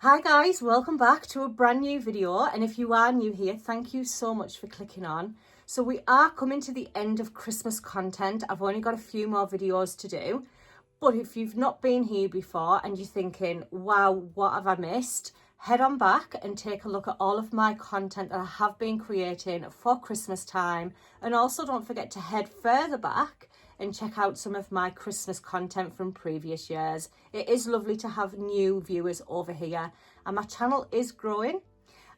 Hi guys, welcome back to a brand new video, and if you are new here, thank you so much for clicking on. So we are coming to the end of Christmas content. I've only got a few more videos to do, but if you've not been here before and you're thinking, wow, what have I missed? Head on back and take a look at all of my content that I have been creating for Christmas time, and also don't forget to head further back and check out some of my Christmas content from previous years. It is lovely to have new viewers over here, and my channel is growing.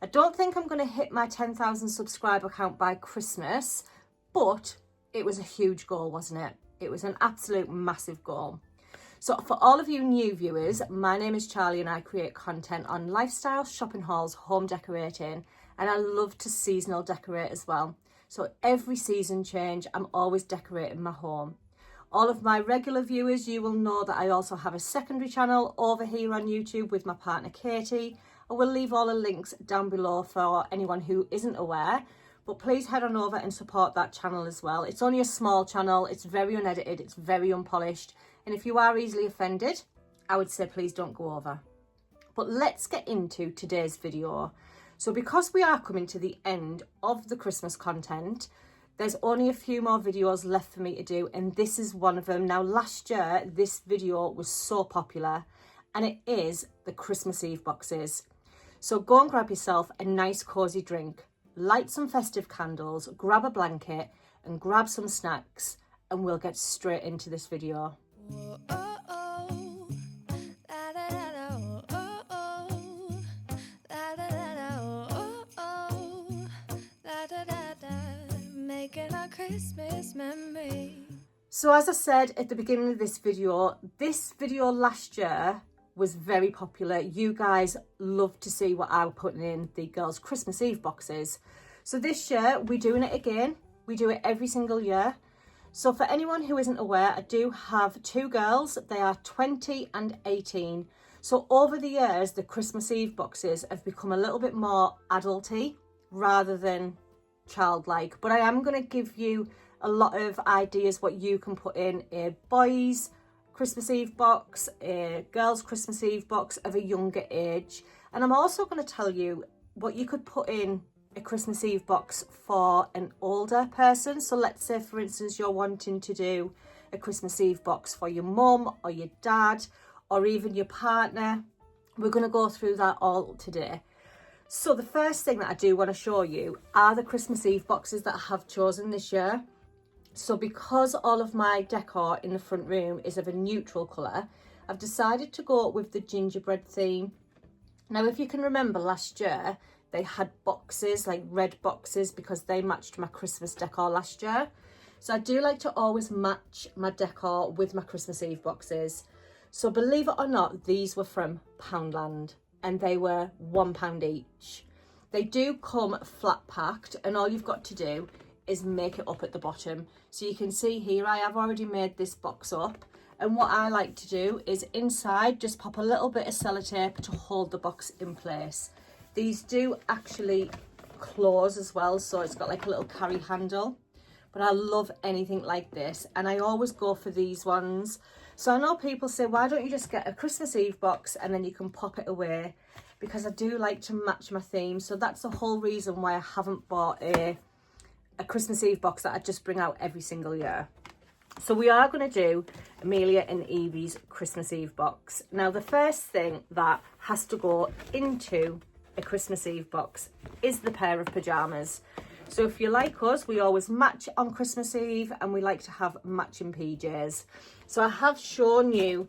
I don't think I'm going to hit my 10,000 subscriber count by Christmas, but it was a huge goal, wasn't it? It was an absolute massive goal. So for all of you new viewers, my name is Charlie and I create content on lifestyle, shopping hauls, home decorating, and I love to seasonal decorate as well. So every season change, I'm always decorating my home. All of my regular viewers, you will know that I also have a secondary channel over here on YouTube with my partner Katie. I will leave all the links down below for anyone who isn't aware, but please head on over and support that channel as well. It's only a small channel, it's very unedited, it's very unpolished, and if you are easily offended, I would say please don't go over. But let's get into today's video. So because we are coming to the end of the Christmas content, there's only a few more videos left for me to do, and this is one of them. Now, last year, this video was so popular, and it is the Christmas Eve boxes. So go and grab yourself a nice cozy drink, light some festive candles, grab a blanket, and grab some snacks, and we'll get straight into this video. Whoa, oh, oh. La, da, da, da, oh, oh, oh. La, da, da, da, oh, oh. La, da, da, da. Making our Christmas memories. So as I said at the beginning of this video last year was very popular. You guys loved to see what I was putting in the girls' Christmas Eve boxes. So this year we're doing it again. We do it every single year. So for anyone who isn't aware, I do have two girls. They are 20 and 18. So over the years, the Christmas Eve boxes have become a little bit more adulty rather than childlike. But I am going to give you a lot of ideas what you can put in a boys' Christmas Eve box, a girls' Christmas Eve box of a younger age. And I'm also going to tell you what you could put in a Christmas Eve box for an older person. So let's say, for instance, you're wanting to do a Christmas Eve box for your mum or your dad or even your partner. We're going to go through that all today. So the first thing that I do want to show you are the Christmas Eve boxes that I have chosen this year. So because all of my decor in the front room is of a neutral colour, I've decided to go with the gingerbread theme. Now, if you can remember last year, they had boxes, like red boxes, because they matched my Christmas decor last year. So I do like to always match my decor with my Christmas Eve boxes. So believe it or not, these were from Poundland and they were £1 each. They do come flat packed, and all you've got to do is make it up at the bottom. So you can see here, I have already made this box up. And what I like to do is inside just pop a little bit of sellotape to hold the box in place. These do actually close as well, so it's got like a little carry handle. But I love anything like this, and I always go for these ones. So I know people say, why don't you just get a Christmas Eve box and then you can pop it away? Because I do like to match my theme. So that's the whole reason why I haven't bought a Christmas Eve box that I just bring out every single year. So we are going to do Amelia and Evie's Christmas Eve box. Now, the first thing that has to go into a Christmas Eve box is the pair of pajamas. So if you're like us, we always match on Christmas Eve and we like to have matching PJs. So I have shown you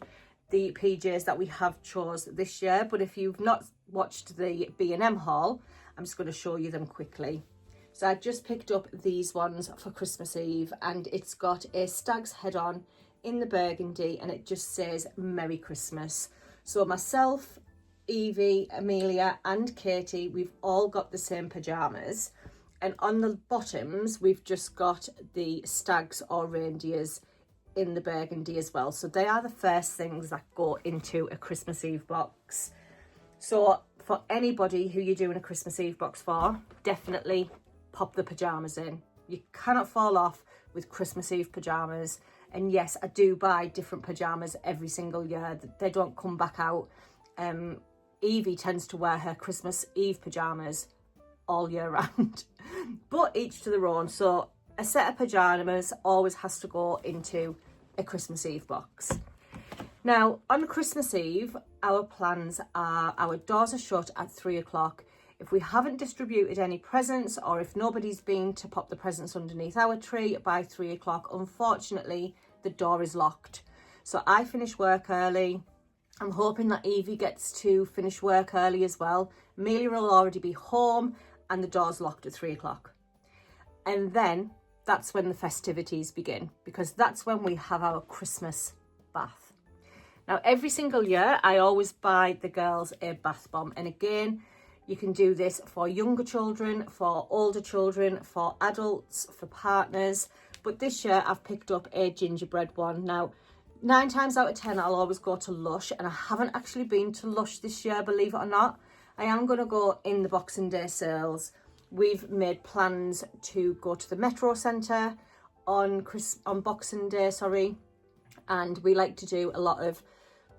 the PJs that we have chose this year, but if you've not watched the B&M haul, I'm just going to show you them quickly. So I just picked up these ones for Christmas Eve, and it's got a stag's head on in the burgundy, and it just says Merry Christmas. So myself, Evie, Amelia and Katie, we've all got the same pajamas, and on the bottoms we've just got the stags or reindeers in the burgundy as well. So they are the first things that go into a Christmas Eve box. So for anybody who you're doing a Christmas Eve box for, definitely pop the pajamas in. You cannot fall off with Christmas Eve pajamas. And yes, I do buy different pajamas every single year. They don't come back out Evie tends to wear her Christmas Eve pyjamas all year round, but each to their own. So a set of pyjamas always has to go into a Christmas Eve box. Now, on Christmas Eve, our plans are our doors are shut at 3 o'clock. If we haven't distributed any presents, or if nobody's been to pop the presents underneath our tree by 3 o'clock, unfortunately, the door is locked. So I finish work early. I'm hoping that Evie gets to finish work early as well. Amelia will already be home and the door's locked at 3 o'clock. And then that's when the festivities begin, because that's when we have our Christmas bath. Now, every single year, I always buy the girls a bath bomb. And again, you can do this for younger children, for older children, for adults, for partners. But this year, I've picked up a gingerbread one. Now, 9 times out of 10, I'll always go to Lush. And I haven't actually been to Lush this year, believe it or not. I am going to go in the Boxing Day sales. We've made plans to go to the Metro Centre on Boxing Day, and we like to do a lot of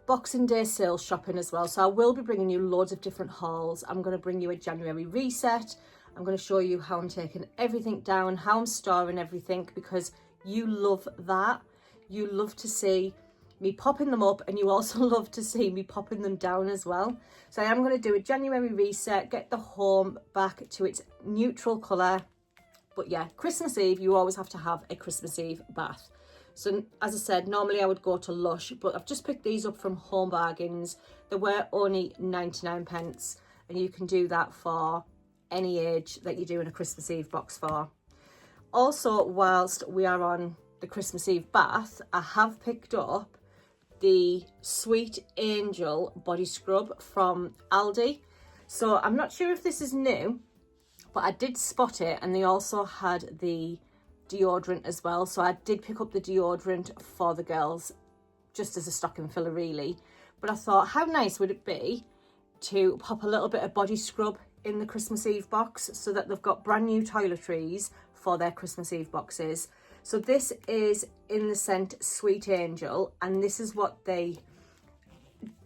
Boxing Day sales shopping as well. So I will be bringing you loads of different hauls. I'm going to bring you a January reset. I'm going to show you how I'm taking everything down, how I'm storing everything, because you love that. You love to see me popping them up, and you also love to see me popping them down as well. So I am going to do a January reset, get the home back to its neutral colour. But yeah, Christmas Eve, you always have to have a Christmas Eve bath. So as I said, normally I would go to Lush, but I've just picked these up from Home Bargains. They were only 99 pence, and you can do that for any age that you're doing a Christmas Eve box for. Also, whilst we are on the Christmas Eve bath, I have picked up the Sweet Angel body scrub from Aldi. So I'm not sure if this is new, but I did spot it, and they also had the deodorant as well. So I did pick up the deodorant for the girls just as a stocking filler really. But I thought, how nice would it be to pop a little bit of body scrub in the Christmas Eve box, so that they've got brand new toiletries for their Christmas Eve boxes. So this is in the scent Sweet Angel, and this is what they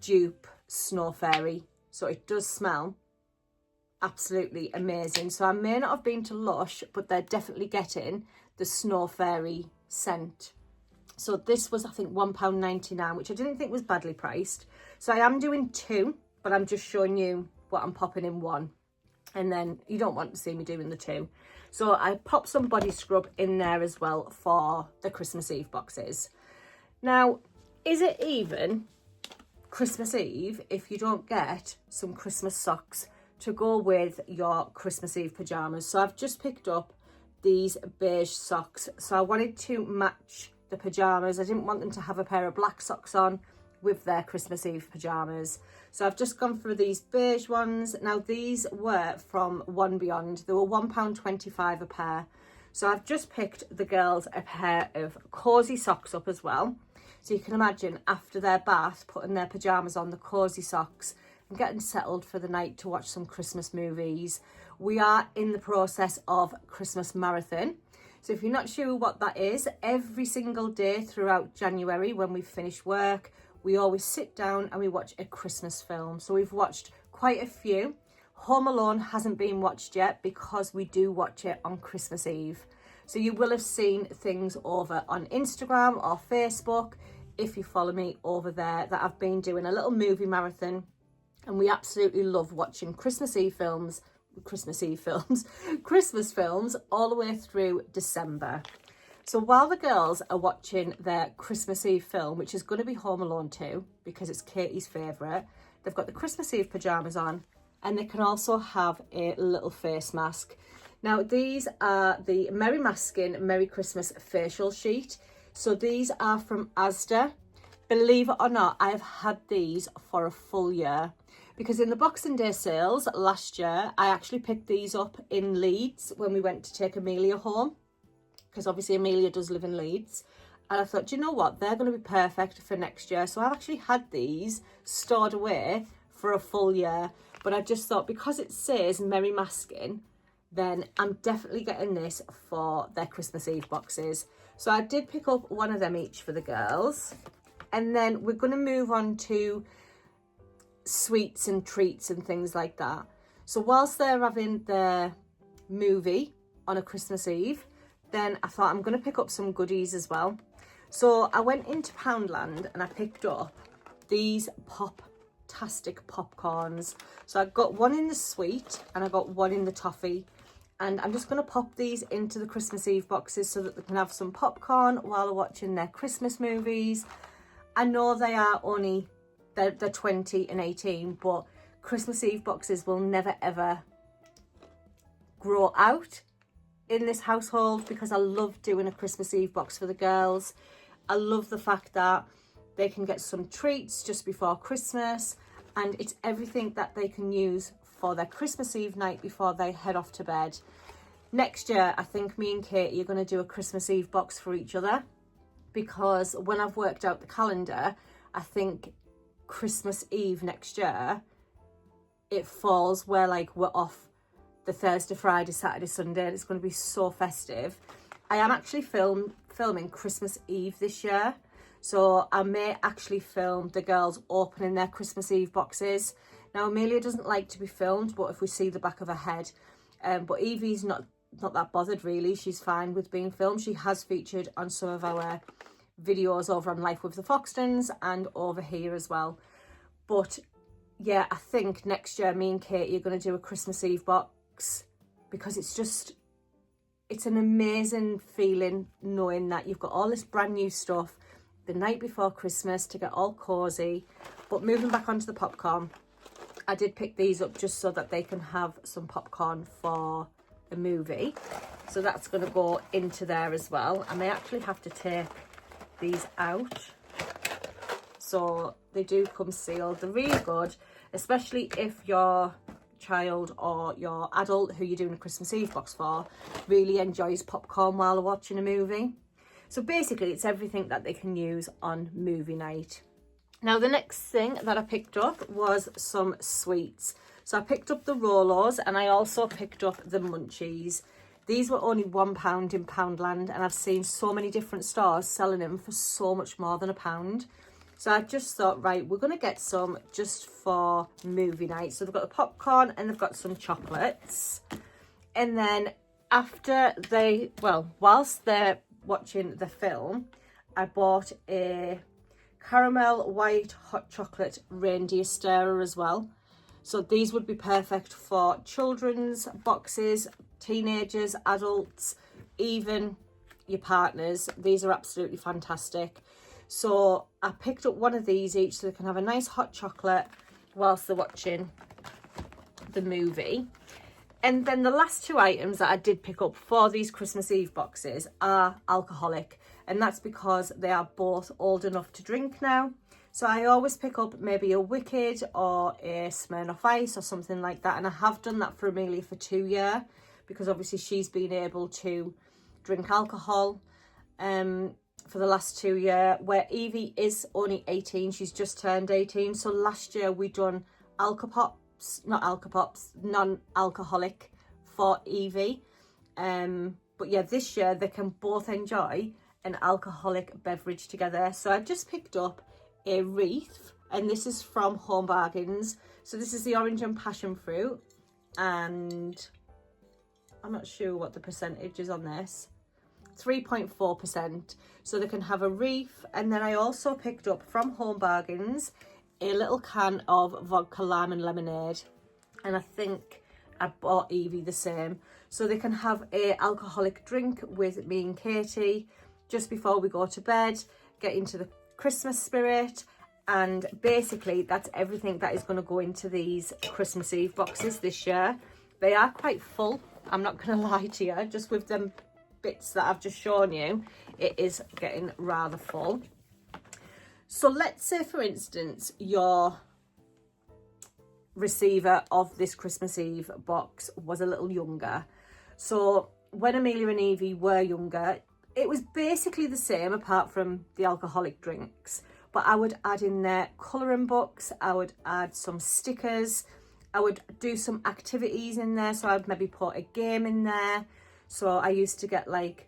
dupe Snow Fairy. So it does smell absolutely amazing. So I may not have been to Lush, but they're definitely getting the Snow Fairy scent. So this was, I think, £1.99, which I didn't think was badly priced. So I am doing 2, but I'm just showing you what I'm popping in 1. And then you don't want to see me doing the 2. So I popped some body scrub in there as well for the Christmas Eve boxes. Now, is it even Christmas Eve if you don't get some Christmas socks to go with your Christmas Eve pyjamas? So I've just picked up these beige socks. So I wanted to match the pyjamas. I didn't want them to have a pair of black socks on with their Christmas Eve pyjamas. So I've just gone for these beige ones. Now these were from One Beyond. They were £1.25 a pair. So I've just picked the girls a pair of cosy socks up as well. So you can imagine after their bath, putting their pyjamas on, the cosy socks, and getting settled for the night to watch some Christmas movies. We are in the process of Christmas marathon. So if you're not sure what that is, every single day throughout January when we finish work, we always sit down and we watch a Christmas film. So we've watched quite a few. Home Alone hasn't been watched yet because we do watch it on Christmas Eve. So you will have seen things over on Instagram or Facebook, if you follow me over there, that I've been doing a little movie marathon. And we absolutely love watching Christmas films all the way through December. So while the girls are watching their Christmas Eve film, which is going to be Home Alone 2, because it's Katie's favourite, they've got the Christmas Eve pyjamas on, and they can also have a little face mask. Now these are the Merry Masking Merry Christmas facial sheet. So these are from Asda. Believe it or not, I have had these for a full year. Because in the Boxing Day sales last year, I actually picked these up in Leeds when we went to take Amelia home. Because obviously Amelia does live in Leeds. And I thought, do you know what? They're going to be perfect for next year. So I've actually had these stored away for a full year. But I just thought, because it says Merry Masking, then I'm definitely getting this for their Christmas Eve boxes. So I did pick up one of them each for the girls. And then we're going to move on to sweets and treats and things like that. So whilst they're having their movie on a Christmas Eve, then I thought I'm going to pick up some goodies as well. So I went into Poundland and I picked up these pop-tastic popcorns. So I got one in the sweet and I got one in the toffee. And I'm just going to pop these into the Christmas Eve boxes so that they can have some popcorn while they're watching their Christmas movies. I know they are only, they're 20 and 18, but Christmas Eve boxes will never ever grow out in this household because I love doing a Christmas Eve box for the girls. I love the fact that they can get some treats just before Christmas, and it's everything that they can use for their Christmas Eve night before they head off to bed. Next year, I think me and Katie are going to do a Christmas Eve box for each other, because when I've worked out the calendar, I think Christmas Eve next year, it falls where like we're off the Thursday, Friday, Saturday, Sunday, and it's going to be so festive. I am actually filming Christmas Eve this year, so I may actually film the girls opening their Christmas Eve boxes. Now, Amelia doesn't like to be filmed, but if we see the back of her head. But Evie's not that bothered, really. She's fine with being filmed. She has featured on some of our videos over on Life with the Foxtons and over here as well. But, yeah, I think next year me and Katie are going to do a Christmas Eve box, because it's an amazing feeling knowing that you've got all this brand new stuff the night before Christmas to get all cosy. But moving back onto the popcorn, I did pick these up just so that they can have some popcorn for a movie. So that's going to go into there as well. I may actually have to take these out. So they do come sealed. They're really good, especially if your child or your adult who you're doing a Christmas Eve box for really enjoys popcorn while they're watching a movie. So basically it's everything that they can use on movie night. Now, the next thing that I picked up was some sweets. So I picked up the Rolos and I also picked up the Munchies. These were only £1 in Poundland, and I've seen so many different stores selling them for so much more than £1. So I just thought, right, we're going to get some just for movie night. So they've got the popcorn and they've got some chocolates. And then whilst they're watching the film, I bought a caramel white hot chocolate reindeer stirrer as well. So these would be perfect for children's boxes, teenagers, adults, even your partners. These are absolutely fantastic. So I picked up one of these each so they can have a nice hot chocolate whilst they're watching the movie. And then the last two items that I did pick up for these Christmas Eve boxes are alcoholic. And that's because they are both old enough to drink now. So I always pick up maybe a Wicked or a Smirnoff Ice or something like that. And I have done that for Amelia for 2 years, because obviously she's been able to drink alcohol for the last 2 years, where Evie is only 18. She's just turned 18. So last year we done non-alcoholic for Evie. But yeah, this year they can both enjoy an alcoholic beverage together. So I just picked up a wreath, and this is from Home Bargains. So this is the orange and passion fruit, and I'm not sure what the percentage is on this. 3.4%. So they can have a wreath. And then I also picked up from Home Bargains a little can of vodka lime and lemonade, and I think I bought Evie the same, so they can have a alcoholic drink with me and Katie just before we go to bed, get into the Christmas spirit. And basically that's everything that is going to go into these Christmas Eve boxes this year. They are quite full, I'm not going to lie to you. Just with them bits that I've just shown you, it is getting rather full. So let's say, for instance, your receiver of this Christmas Eve box was a little younger. So when Amelia and Evie were younger, it was basically the same apart from the alcoholic drinks. But I would add in there colouring books, I would add some stickers, I would do some activities in there. So I'd maybe put a game in there. So I used to get like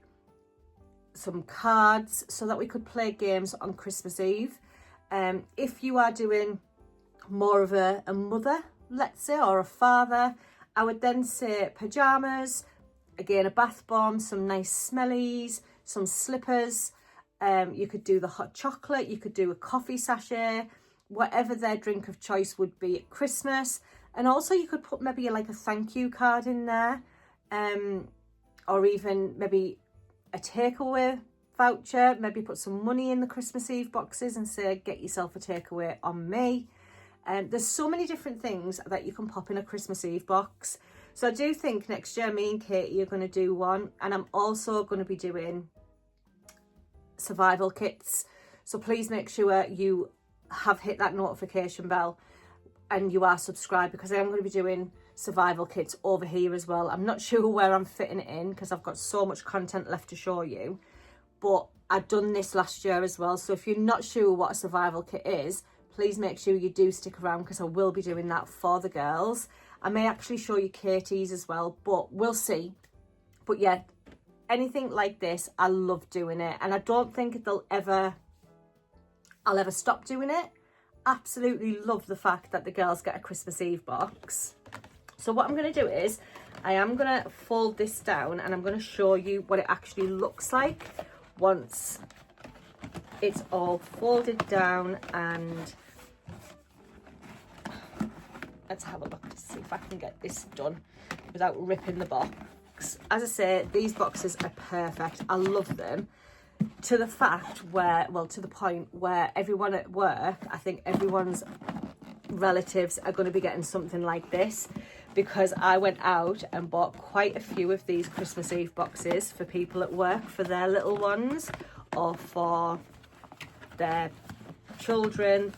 some cards so that we could play games on Christmas Eve. If you are doing more of a mother, let's say, or a father, I would then say pajamas, again, a bath bomb, some nice smellies, some slippers. You could do the hot chocolate, you could do a coffee sachet, whatever their drink of choice would be at Christmas. And also you could put maybe like a thank you card in there, or even maybe a takeaway voucher, maybe put some money in the Christmas Eve boxes and say, get yourself a takeaway on me. There's so many different things that you can pop in a Christmas Eve box. So I do think next year me and Katie are going to do one, and I'm also going to be doing survival kits. So please make sure you have hit that notification bell and you are subscribed, because I am going to be doing survival kits over here as well. I'm not sure where I'm fitting it in because I've got so much content left to show you, but I've done this last year as well. So if you're not sure what a survival kit is, please make sure you do stick around, because I will be doing that for the girls. I may actually show you Katie's as well, but we'll see. But yeah, anything like this, I love doing it, and I don't think I'll ever stop doing it. Absolutely love the fact that the girls get a Christmas Eve box. So what I'm going to do is I am going to fold this down, and I'm going to show you what it actually looks like once it's all folded down. And let's have a look to see if I can get this done without ripping the box. As I say, these boxes are perfect. I love them to the fact where, well, to the point where everyone at work, I think everyone's relatives are going to be getting something like this, because I went out and bought quite a few of these Christmas Eve boxes for people at work, for their little ones or for their children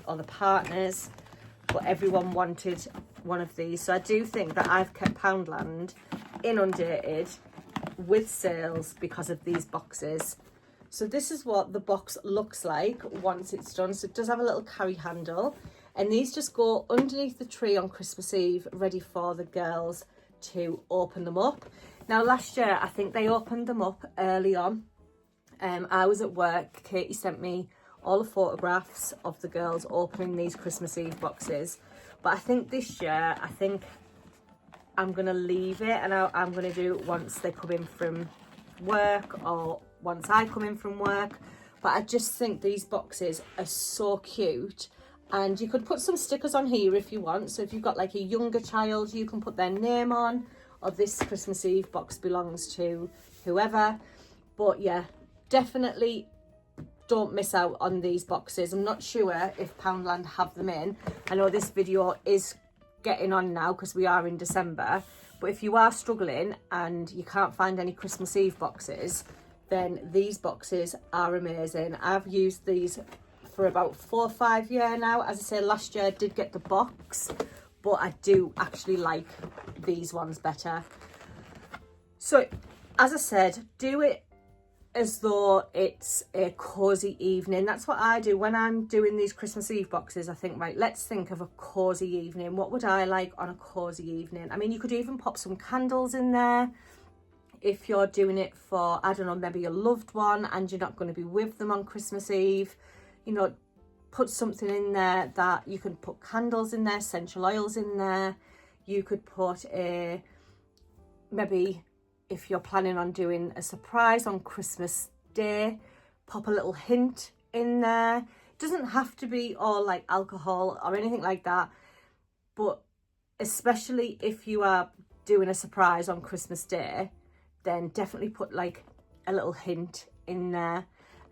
or the partners, but everyone wanted one of these. So I do think that I've kept Poundland inundated with sales because of these boxes. So this is what the box looks like once it's done. So it does have a little carry handle, and these just go underneath the tree on Christmas Eve, ready for the girls to open them up. Now last year, I think they opened them up early on. I was at work, Katie sent me all the photographs of the girls opening these Christmas Eve boxes. But I think this year, I think I'm going to leave it, and I'm going to do it once they come in from work or once I come in from work. But I just think these boxes are so cute, and you could put some stickers on here if you want. So if you've got like a younger child, you can put their name on, or this Christmas Eve box belongs to whoever. But yeah, definitely don't miss out on these boxes. I'm not sure if Poundland have them in. I know this video is getting on now because we are in December, but if you are struggling and you can't find any Christmas Eve boxes, then these boxes are amazing. I've used these for about 4 or 5 years now. As I say, last year I did get the box, but I do actually like these ones better. So as I said, do it as though it's a cozy evening. That's what I do when I'm doing these Christmas Eve boxes. I think, right, let's think of a cozy evening. What would I like on a cozy evening? I mean, you could even pop some candles in there if you're doing it for, I don't know, maybe your loved one and you're not going to be with them on Christmas Eve. You know, put something in there that you can put candles in there, essential oils in there. You could put a, maybe if you're planning on doing a surprise on Christmas Day, pop a little hint in there. It doesn't have to be all like alcohol or anything like that, but especially if you are doing a surprise on Christmas Day, then definitely put like a little hint in there.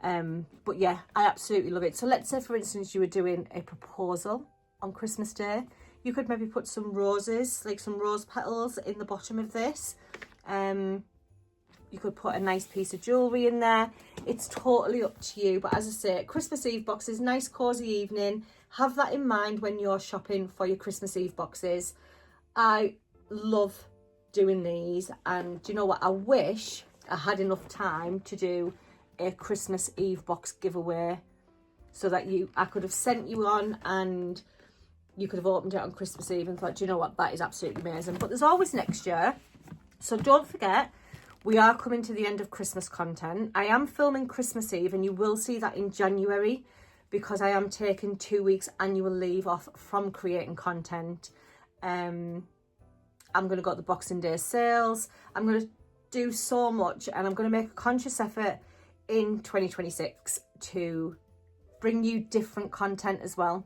But yeah, I absolutely love it. So let's say, for instance, you were doing a proposal on Christmas Day. You could maybe put some roses, like some rose petals in the bottom of this. You could put a nice piece of jewellery in there. It's totally up to you. But as I say, Christmas Eve boxes, nice cozy evening. Have that in mind when you're shopping for your Christmas Eve boxes. I love doing these, and do you know what? I wish I had enough time to do a Christmas Eve box giveaway so that I could have sent you on and you could have opened it on Christmas Eve and thought, do you know what? That is absolutely amazing. But there's always next year. So don't forget, we are coming to the end of Christmas content. I am filming Christmas Eve, and you will see that in January, because I am taking 2 weeks annual leave off from creating content. I'm going to go to the Boxing Day sales. I'm going to do so much, and I'm going to make a conscious effort in 2026 to bring you different content as well.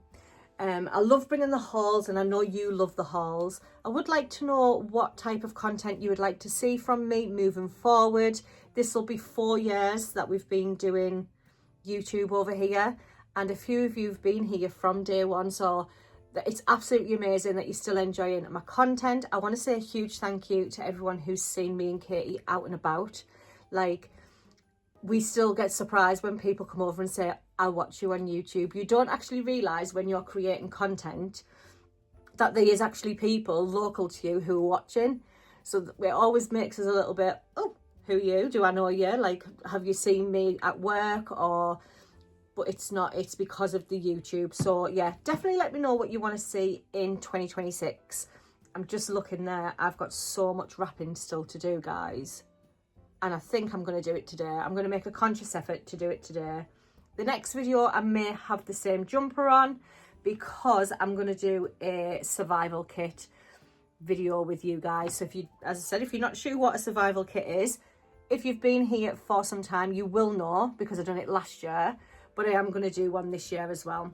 I love bringing the hauls, and I know you love the hauls. I would like to know what type of content you would like to see from me moving forward. This will be 4 years that we've been doing YouTube over here, and a few of you have been here from day one, so it's absolutely amazing that you're still enjoying my content. I want to say a huge thank you to everyone who's seen me and Katie out and about. Like, we still get surprised when people come over and say, I watch you on YouTube. You don't actually realise when you're creating content that there is actually people local to you who are watching. So it always makes us a little bit, oh, who are you? Do I know you? Like, have you seen me at work? Or, but it's not, it's because of the YouTube. So yeah, definitely let me know what you want to see in 2026. I'm just looking there. I've got so much wrapping still to do, guys. And I think I'm going to do it today. I'm going to make a conscious effort to do it today. The next video, I may have the same jumper on because I'm going to do a survival kit video with you guys. So if you, as I said, if you're not sure what a survival kit is, if you've been here for some time, you will know because I've done it last year, but I am going to do one this year as well.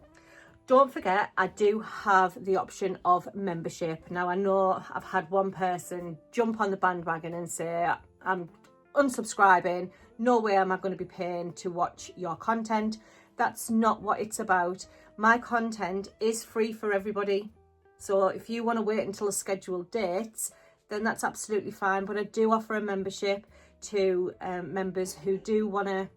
Don't forget, I do have the option of membership. Now, I know I've had one person jump on the bandwagon and say, I'm unsubscribing, no way am I going to be paying to watch your content. That's not what it's about. My content is free for everybody, so if you want to wait until a scheduled date, then that's absolutely fine. But I do offer a membership to members who do want to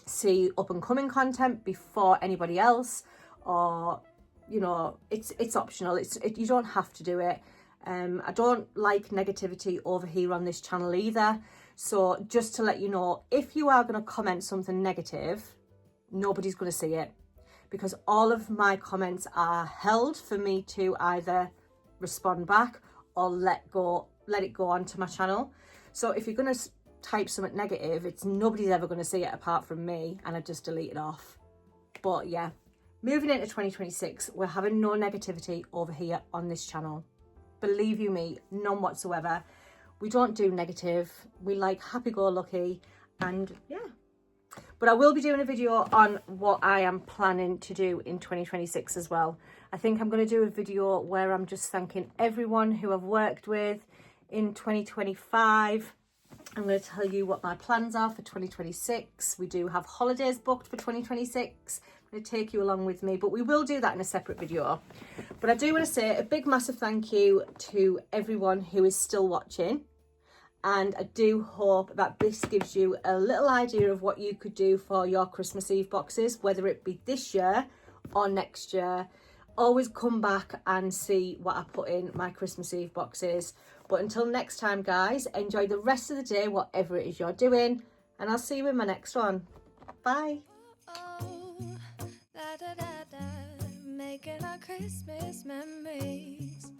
see up and coming content before anybody else, or you know, it's optional. You don't have to do it. I don't like negativity over here on this channel either. So just to let you know, if you are going to comment something negative, nobody's going to see it, because all of my comments are held for me to either respond back or let it go onto my channel. So if you're going to type something negative, nobody's ever going to see it apart from me, and I just delete it off. But yeah, moving into 2026, we're having no negativity over here on this channel. Believe you me, none whatsoever. We don't do negative. We like happy-go-lucky, and yeah. But I will be doing a video on what I am planning to do in 2026 as well. I think I'm going to do a video where I'm just thanking everyone who I've worked with in 2025. I'm going to tell you what my plans are for 2026. We do have holidays booked for 2026. I'm going to take you along with me, but we will do that in a separate video. But I do want to say a big massive thank you to everyone who is still watching. And I do hope that this gives you a little idea of what you could do for your Christmas Eve boxes, whether it be this year or next year. Always come back and see what I put in my Christmas Eve boxes. But until next time, guys, enjoy the rest of the day, whatever it is you're doing, and I'll see you in my next one. Bye. Oh, da da da da, making our Christmas memories.